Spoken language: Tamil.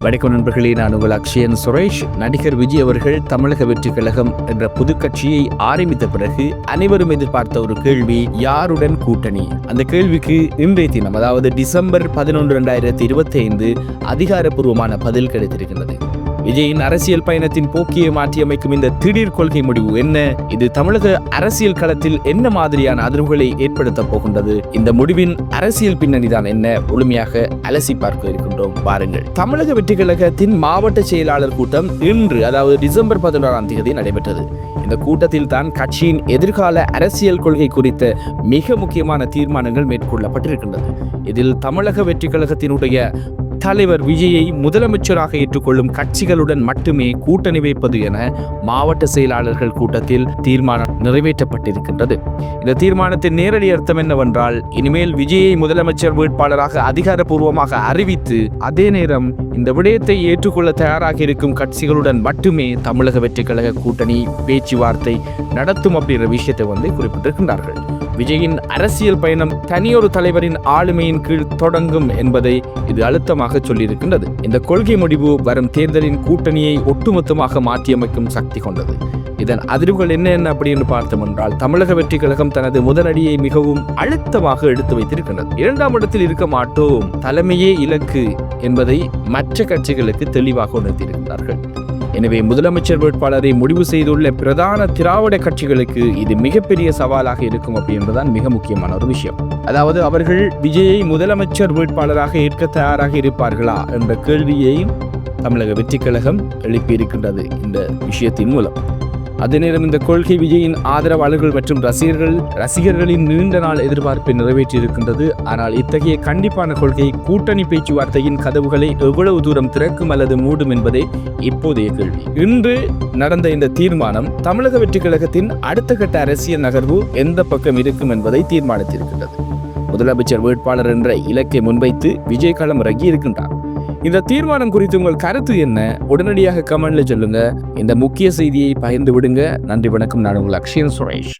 வணக்கம் நண்பர்களே, நான் உங்கள் அக்ஷயன் சுரேஷ். நடிகர் விஜய் அவர்கள் தமிழக வெற்றி கழகம் என்ற புது கட்சியை ஆரம்பித்த பிறகு அனைவரும் எதிர்பார்த்த ஒரு கேள்வி, யாருடன் கூட்டணி? அந்த கேள்விக்கு இன்றைய தினம், அதாவது டிசம்பர் 11, 2025 அதிகாரப்பூர்வமான பதில் கிடைத்திருக்கிறது. விஜயின் அரசியல் பயணத்தின் போக்கியை மாற்றியமைக்கும் இந்த திடீர் கொள்கை முடிவு என்ன? இது தமிழக அரசியல் களத்தில் என்ன மாதிரியான அதிர்வுகளை ஏற்படுத்த போகின்றது? இந்த முடிவின் அரசியல் பின்னணிதான் என்ன? முழுமையாக அலசி பார்க்க இருக்கின்றோம். பாருங்கள். தமிழக வெற்றி கழகத்தின் மாவட்ட செயலாளர் கூட்டம் இன்று, அதாவது டிசம்பர் 11 நடைபெற்றது. இந்த கூட்டத்தில் தான் கட்சியின் எதிர்கால அரசியல் கொள்கை குறித்த மிக முக்கியமான தீர்மானங்கள் மேற்கொள்ளப்பட்டிருக்கின்றது. இதில் தமிழக வெற்றி கழகத்தினுடைய தலைவர் விஜயை முதலமைச்சராக ஏற்றுக்கொள்ளும் கட்சிகளுடன் மட்டுமே கூட்டணி வைப்பது என மாவட்ட செயலாளர்கள் கூட்டத்தில் தீர்மானம் நிறைவேற்றப்பட்டிருக்கின்றது. இந்த தீர்மானத்தின் நேரடி அர்த்தம் என்னவென்றால், இனிமேல் விஜயை முதலமைச்சர் வேட்பாளராக அதிகாரப்பூர்வமாக அறிவித்து, அதே நேரம் இந்த விடயத்தை ஏற்றுக்கொள்ள தயாராக இருக்கும் கட்சிகளுடன் மட்டுமே தமிழக வெற்றி கழக கூட்டணி பேச்சுவார்த்தை நடத்தும் அப்படின்ற விஷயத்தை குறிப்பிட்டிருக்கின்றார்கள். விஜயின் அரசியல் பயணம் தனியொரு தலைவரின் ஆளுமையின் கீழ் தொடங்கும் என்பதை இது அழுத்தமாக சொல்லியிருக்கின்றது. இந்த கொள்கை முடிவு வரும் தேர்தலின் கூட்டணியை ஒட்டுமொத்தமாக மாற்றியமைக்கும் சக்தி கொண்டது. இதன் அதிர்வுகள் என்ன அப்படின்னு பார்த்தோம் என்றால், தமிழக வெற்றி கழகம் தனது முதலடியை மிகவும் அழுத்தமாக எடுத்து வைத்திருக்கின்றது. 2ஆம் இடத்தில் இருக்க மாட்டோம், தலைமையே இலக்கு என்பதை மற்ற கட்சிகளுக்கு தெளிவாக உணர்த்தியிருக்கிறார்கள். எனவே முதலமைச்சர் வேட்பாளரை முடிவு செய்துள்ள பிரதான திராவிட கட்சிகளுக்கு இது மிகப்பெரிய சவாலாக இருக்கும் அப்படின்றதான் மிக முக்கியமான ஒரு விஷயம். அதாவது, அவர்கள் விஜயை முதலமைச்சர் வேட்பாளராக ஏற்க தயாராக இருப்பார்களா என்ற கேள்வியையும் தமிழக வெற்றி கழகம் எழுப்பியிருக்கின்றது இந்த விஷயத்தின் மூலம். அதே நேரம் இந்த கொள்கை விஜயின் ஆதரவாளர்கள் மற்றும் ரசிகர்களின் நீண்ட நாள் எதிர்பார்ப்பை நிறைவேற்றியிருக்கின்றது. ஆனால் இத்தகைய கண்டிப்பான கொள்கை கூட்டணி பேச்சுவார்த்தையின் கதவுகளை எவ்வளவு தூரம் திறக்கும் அல்லது மூடும் என்பதே இப்போதைய கேள்வி. இன்று நடந்த இந்த தீர்மானம் தமிழக வெற்றி கழகத்தின் அடுத்த கட்ட அரசியல் நகர்வு எந்த பக்கம் இருக்கும் என்பதை தீர்மானித்திருக்கின்றது. முதலமைச்சர் வேட்பாளர் என்ற இலக்கை முன்வைத்து விஜய் களம் இறங்கி இருக்கின்றார். இந்த தீர்மானம் குறித்து உங்கள் கருத்து என்ன? உடனடியாக கமெண்ட்ல சொல்லுங்க. இந்த முக்கிய செய்தியை பகிர்ந்து விடுங்க. நன்றி, வணக்கம். நான் உங்கள் அக்ஷயன் சுரேஷ்.